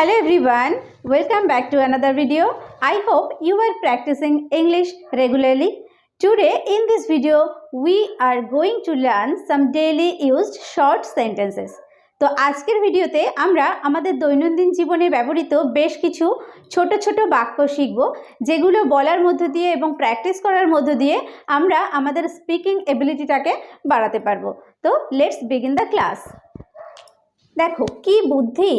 Hello everyone, welcome back to another video. I hope you are practicing English regularly. Today in this video, we are going to learn some daily used short sentences. তো আজকের ভিডিওতে আমরা আমাদের দৈনন্দিন জীবনে ব্যবহৃত বেশ কিছু ছোট ছোট বাক্য শিখব, যেগুলো বলার মধ্য দিয়ে এবং প্র্যাকটিস করার মধ্য দিয়ে আমরা আমাদের স্পিকিং এবিলিটিটাকে বাড়াতে পারবো। তো লেটস বিগিন দ্য ক্লাস। দেখো কি বুদ্ধি!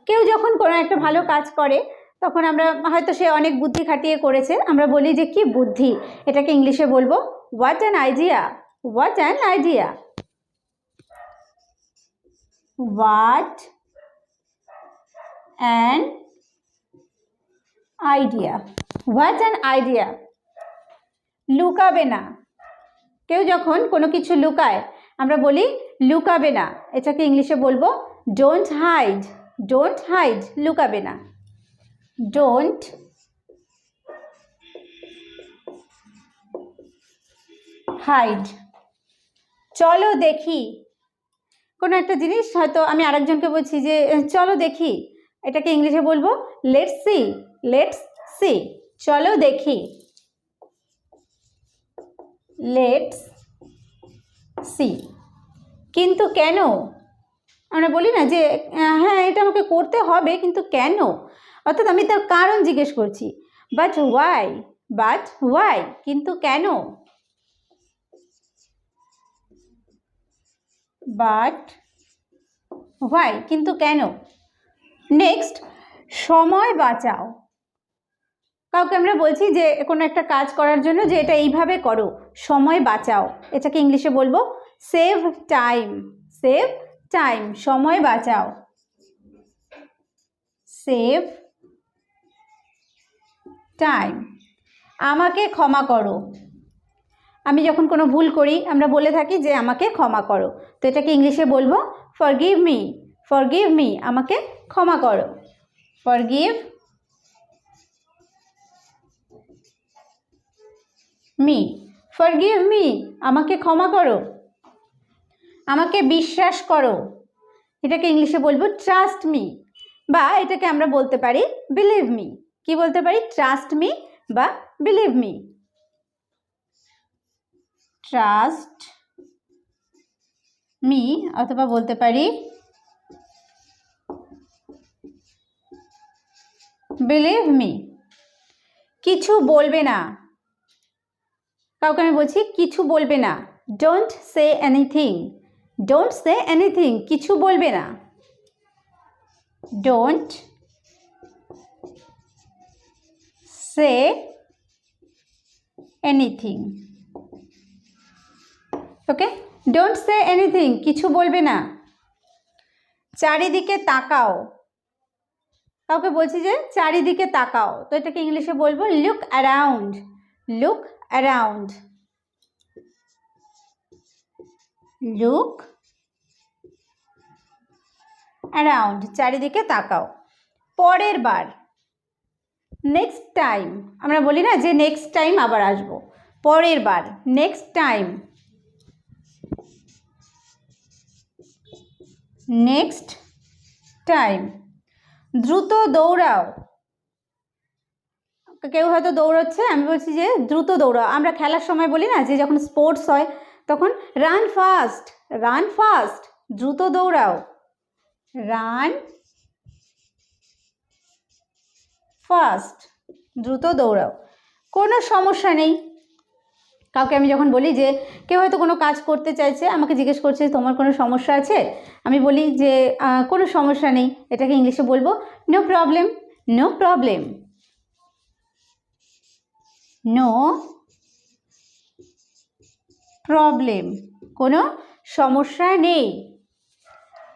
কেউ যখন কোনো একটা ভালো কাজ করে তখন আমরা হয়তো সে অনেক বুদ্ধি খাটিয়ে করেছে, আমরা বলি যে কি বুদ্ধি। এটাকে ইংলিশে বলবো what an idea. What an idea. What an idea. What an idea. লুকাবে না। কেউ যখন কোনো কিছু লুকায় আমরা বলি লুকাবে না। এটাকে ইংলিশে বলবো ডোন্ট হাইড। ডোন্ট হাইড, লুকাবে না। Don't hide. চলো দেখি। কোনো একটা জিনিস হয়তো আমি আরেকজনকে বলছি যে চলো দেখি, এটাকে ইংলিশে বলবো লেটস সি। Let's see. চলো দেখি। Let's see. কিন্তু কেন? আমরা বলি না যে হ্যাঁ এটা আমাকে করতে হবে, কিন্তু কেন? অর্থাৎ আমি তার কারণ জিজ্ঞেস করছি। But why. বাট ওয়াই, কিন্তু কেন? বাট ওয়াই, কিন্তু কেন? নেক্সট, সময় বাঁচাও। কাউকে আমরা বলছি যে কোনো একটা কাজ করার জন্য যে এটা এইভাবে করো, সময় বাঁচাও। এটাকে ইংলিশে বলবো সেভ টাইম। সেভ টাইম, সময় বাঁচাও। Save time. আমাকে ক্ষমা করো। আমি যখন কোনো ভুল করি আমরা বলে থাকি যে আমাকে ক্ষমা করো, তো এটাকে ইংলিশে বলবো ফরগিভ মি। ফরগিভ মি, আমাকে ক্ষমা করো। Forgive me. ফরগিভ মি, আমাকে ক্ষমা করো। আমাকে বিশ্বাস করো। এটাকে ইংলিশে বলবো ট্রাস্ট মি, বা এটাকে আমরা বলতে পারি বিলিভ মি। কি বলতে পারি? ট্রাস্ট মি বা বিলিভ মি। ট্রাস্ট মি, অথবা বলতে পারি বিলিভ মি। কিছু বলবে না। কাউকে আমি বলছি কিছু বলবে না। Don't say anything. Don't say anything, কিছু বলবে না। Don't say anything. Okay, don't say anything, কিছু বলবে না। চারিদিকে তাকাও। কাউকে বলছি যে চারিদিকে তাকাও, তো এটাকে ইংলিশে বলবো look around. Look around. Look around, চারিদিকে তাকাও। পরের বার। Next time. আমরা বলি না যে নেক্সট টাইম আবার আসবো। পরের বার, নেক্সট টাইম। Next time. দ্রুত দৌড়াও। কেউ হয়তো দৌড়াচ্ছে, আমি বলছি যে দ্রুত দৌড়াও। আমরা খেলার সময় বলি না যে যখন স্পোর্টস হয় তখন রান ফাস্ট। রান ফাস্ট, দ্রুত দৌড়াও। রান ফাস্ট, দ্রুত দৌড়াও। কোনো সমস্যা নেই। কাউকে আমি যখন বলি যে কেউ হয়তো কোনো কাজ করতে চাইছে, আমাকে জিজ্ঞেস করছে তোমার কোনো সমস্যা আছে, আমি বলি যে কোনো সমস্যা নেই। এটাকে ইংলিশে বলবো no problem. No problem. No problem, কোনো সমস্যা নেই।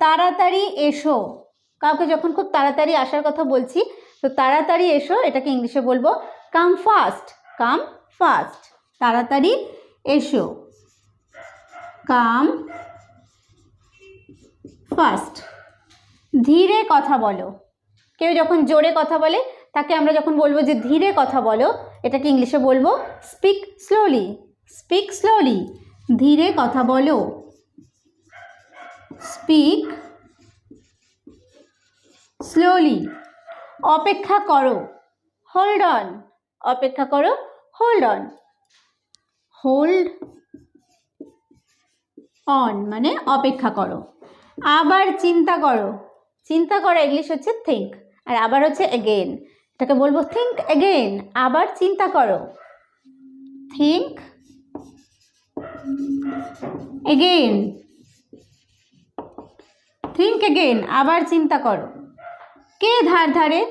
তাড়াতাড়ি এসো। কাউকে যখন খুব তাড়াতাড়ি আসার কথা বলছি, তো তাড়াতাড়ি এসো, এটাকে ইংলিশে বলবো কাম ফাস্ট। কাম ফাস্ট, তাড়াতাড়ি এসো। কাম ফাস্ট। ধীরে কথা বলো। কেউ যখন জোরে কথা বলে তাকে আমরা যখন বলবো যে ধীরে কথা বলো, এটাকে ইংলিশে বলবো স্পিক স্লোলি। স্পিক স্লোলি, ধীরে কথা বলো। Speak slowly. অপেক্ষা করো, হোল্ড অন। অপেক্ষা করো, হোল্ড অন। হোল্ড অন মানে অপেক্ষা করো। আবার চিন্তা করো। চিন্তা করা ইংলিশ হচ্ছে থিঙ্ক, আর আবার হচ্ছে এগেইন। এটাকে বলবো থিঙ্ক এগেইন। আবার চিন্তা করো, থিঙ্ক এগেইন। থিঙ্ক এগেইন, আবার চিন্তা করো। কে ধার ধারে?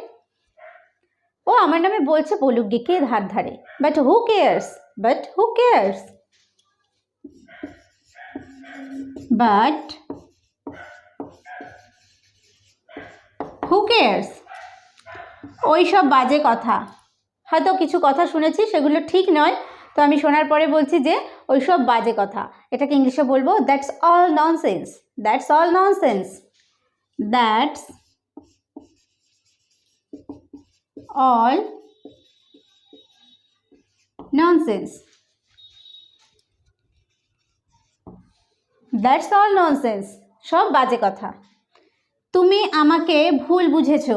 ও আমার নামে বলছে, বলুক গে, কে ধার ধারে। But who cares? But who cares? But who cares? ওই সব বাজে কথা। হয়তো কিছু কথা শুনেছি, সেগুলো ঠিক নয়, তো আমি শোনার পরে বলছি যে ওই সব বাজে কথা। এটাকে ইংলিশে বলবো that's all nonsense. That's all nonsense. That's all nonsense. That's all nonsense, সব বাজে কথা। তুমি আমাকে ভুল বুঝেছো।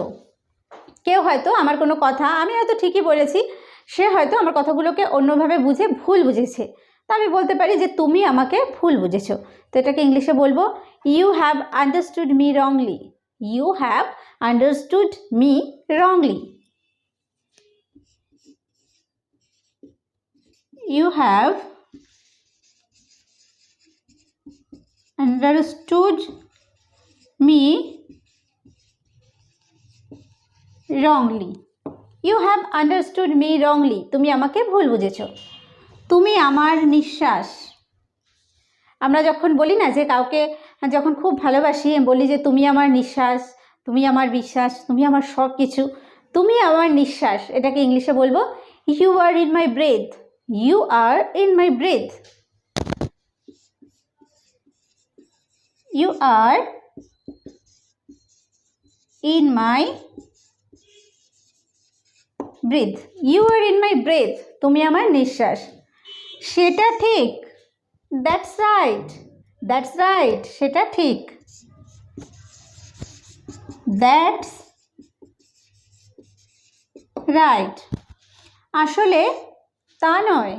কেউ হয়তো আমার কোনো কথা, আমি হয়তো ঠিকই বলেছি, সে হয়তো আমার কথাগুলোকে অন্যভাবে বুঝে ভুল বুঝেছে। তো আমি বলতে পারি যে তুমি আমাকে ভুল বুঝেছো। তো এটাকে ইংলিশে বলবো you have understood me wrongly. You have understood me wrongly. You have understood me wrongly. You have understood me wrongly. তুমি আমাকে ভুল বুঝেছো। তুমি আমার নিঃশ্বাস। আমরা যখন বলি না যে কাউকে যখন খুব ভালোবাসি, বলি যে তুমি আমার নিঃশ্বাস, তুমি আমার বিশ্বাস, তুমি আমার সব কিছু, তুমি আমার নিঃশ্বাস। এটাকে ইংলিশে বলবো you are in my breath. You are in my breath. You are in my breath. You are in my breath. তুমি আমার নিঃশ্বাস। সেটা ঠিক। That's right. That's right. সেটা ঠিক। That's right. আসলে তা নয়।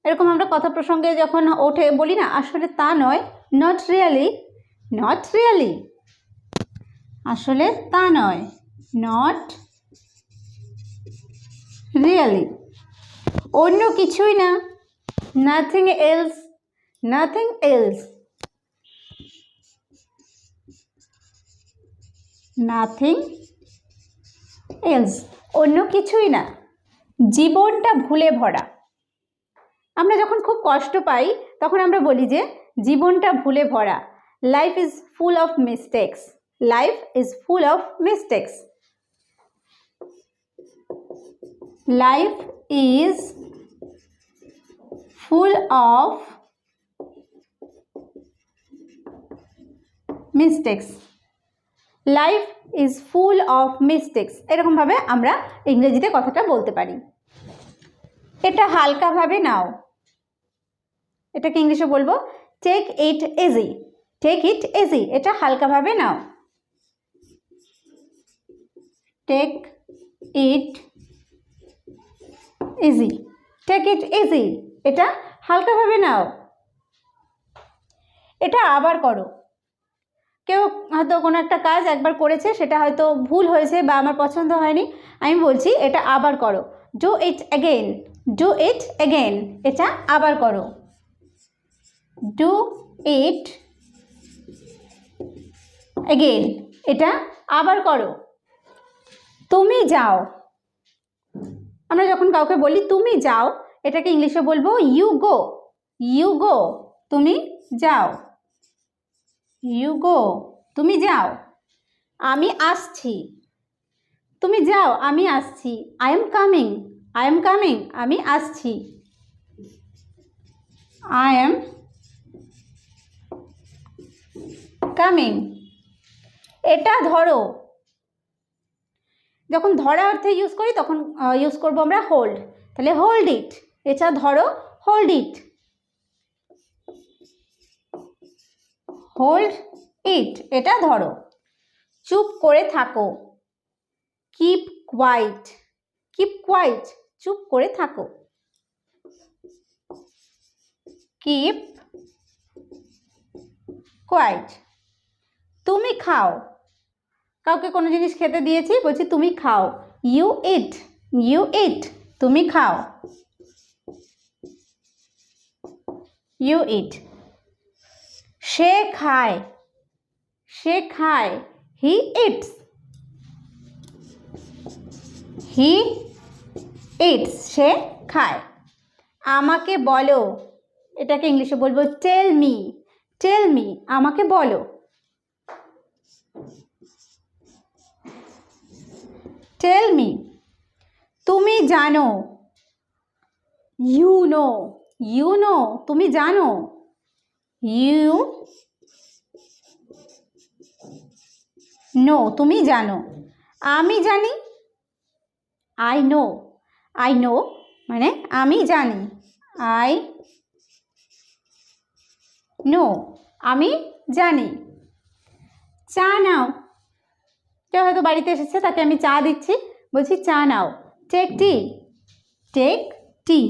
এরকম আমরা কথা প্রসঙ্গে যখন ওঠে বলি না, আসলে তা নয়। Not really. Not really. আসলে তা নয়। Not really. অন্য কিছুই না। Nothing else. Nothing else. Nothing else. অন্য কিছুই না। জীবনটা ভুলে ভরা। আমরা যখন খুব কষ্ট পাই তখন আমরা বলি যে জীবনটা ভুলে ভরা। Life is full of mistakes. Life is full of mistakes. Life is full of mistakes. Life is full of mistakes, এরকমভাবে আমরা ইংরেজিতে কথাটা বলতে পারি। এটা হালকাভাবে নাও। এটাকে ইংলিশে বলবো take it easy. Take it easy, এটা হালকাভাবে নাও। Take it easy. Take it easy, এটা হালকাভাবে নাও। এটা আবার করো। কেউ হয়তো কোনো একটা কাজ একবার করেছে, সেটা হয়তো ভুল হয়েছে বা আমার পছন্দ হয়নি, আমি বলছি এটা আবার করো। Do it again. Do it again, এটা আবার করো। ডু ইট অ্যাগেন, এটা আবার করো। তুমি যাও। আমরা যখন কাউকে বলি তুমি যাও, এটাকে ইংলিশে বলবো ইউ গো। ইউ গো, তুমি যাও। ইউ গো, তুমি যাও। আমি আসছি। তুমি যাও, আমি আসছি। I am coming. I am coming, আমি আসছি। I am coming. এটা ধরো। যখন ধরা অর্থে ইউজ করি তখন ইউজ করবো আমরা হোল্ড। তাহলে হোল্ড ইট, এটা ধরো, হোল্ড ইট। হোল্ড ইট, এটা ধরো। চুপ করে থাকো। Keep quiet. কিপ কোয়াইট, চুপ করে থাকো। Keep quiet. তুমি খাও। কাউকে কোনো জিনিস খেতে দিয়েছি, বলছি তুমি খাও। You it. ইউ ইট, তুমি খাও। ইউ ইট। সে খায়। সে খায়। He eats. হি ইটস, সে খায়। আমাকে বলো, এটাকে ইংলিশে বলবো টেল মি। টেল মি, আমাকে বলো। Tell me. তুমি জানো। You know. ইউ নো, তুমি জানো। ইউ নো, তুমি জানো। আমি জানি। I know. আই নো মানে আমি জানি। আই নো, আমি জানি। চা নাও। কেউ হয়তো বাড়িতে এসেছে, তাকে আমি চা দিচ্ছি, বলছি চা নাও। Take tea. Take tea.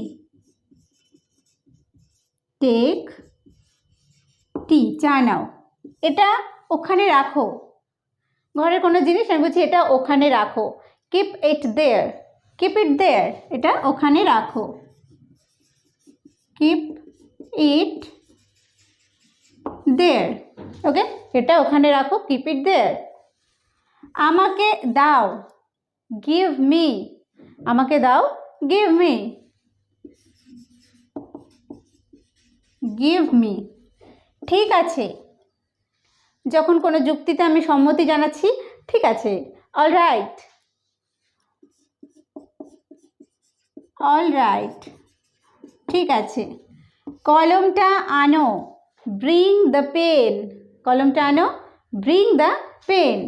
Take tea, চা নাও। এটা ওখানে রাখো। ঘরের কোনো জিনিস আমি বলছি এটা ওখানে রাখো। Keep it there. Keep it দেয়ার, এটা ওখানে রাখো। কিপ ইট দেয়ার। ওকে, এটা ওখানে রাখো, কিপ ইট দেয়ার। আমাকে দাও। Give me. আমাকে দাও, গিভ মি। Give me. ঠিক আছে। যখন কোনো যুক্তিতে আমি সম্মতি জানাচ্ছি, ঠিক আছে। All right. অল রাইট, ঠিক আছে। কলমটা আনো। Bring the pen. কলমটা আনো, bring the pen.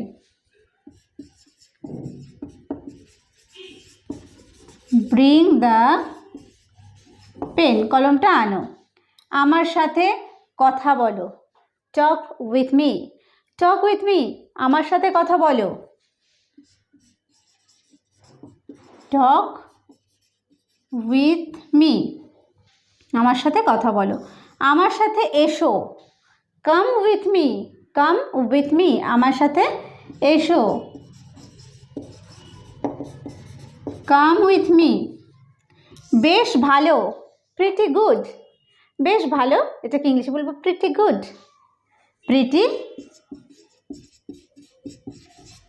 Bring the pen, কলমটা আনো। আমার সাথে কথা বলো। Talk with me. Talk with me, আমার সাথে কথা বলো। টক উইথ মি, আমার সাথে কথা বলো। আমার সাথে এসো। Come with me. Come with me, আমার সাথে এসো। Come with me. বেশ ভালো। Pretty good. বেশ ভালো, এটাকে ইংলিশে বলবো প্রিটি গুড। প্রিটি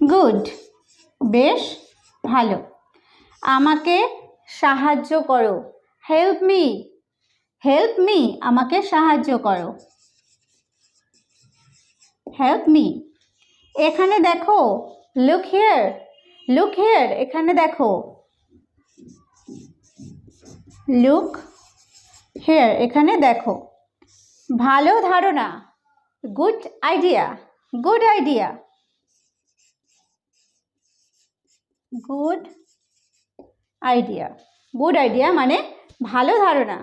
গুড, বেশ ভালো। আমাকে সাহায্য করো। Help me. হেল্প মি, আমাকে সাহায্য করো। Help me. এখানে দেখো। Look here. লুক হিয়ার, এখানে দেখো। লুক হিয়ার, এখানে দেখো। ভালো ধারণা। Good idea. Good idea. Good idea. Good idea মানে ভালো ধারণা।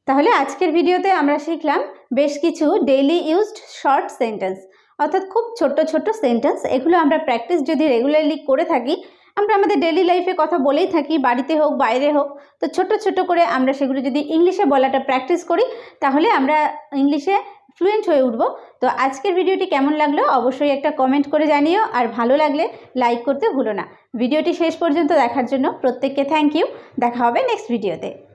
তাহলে আজকের ভিডিওতে আমরা শিখলাম বেশ কিছু ডেইলি ইউজড শর্ট সেন্টেন্স, অর্থাৎ খুব ছোট্ট ছোট্ট সেন্টেন্স। এগুলো আমরা প্র্যাকটিস যদি রেগুলারলি করে থাকি, আমরা আমাদের ডেইলি লাইফে কথা বলেই থাকি, বাড়িতে হোক বাইরে হোক, তো ছোট ছোট করে আমরা সেগুলো যদি ইংলিশে বলাটা প্র্যাকটিস করি, তাহলে আমরা ইংলিশে ফ্লুয়েন্ট হয়ে উঠব। তো আজকের ভিডিওটি কেমন লাগলো অবশ্যই একটা কমেন্ট করে জানিও, আর ভালো লাগলে লাইক করতে ভুলো না। ভিডিওটি শেষ পর্যন্ত দেখার জন্য প্রত্যেককে থ্যাংক ইউ। দেখা হবে নেক্সট ভিডিওতে।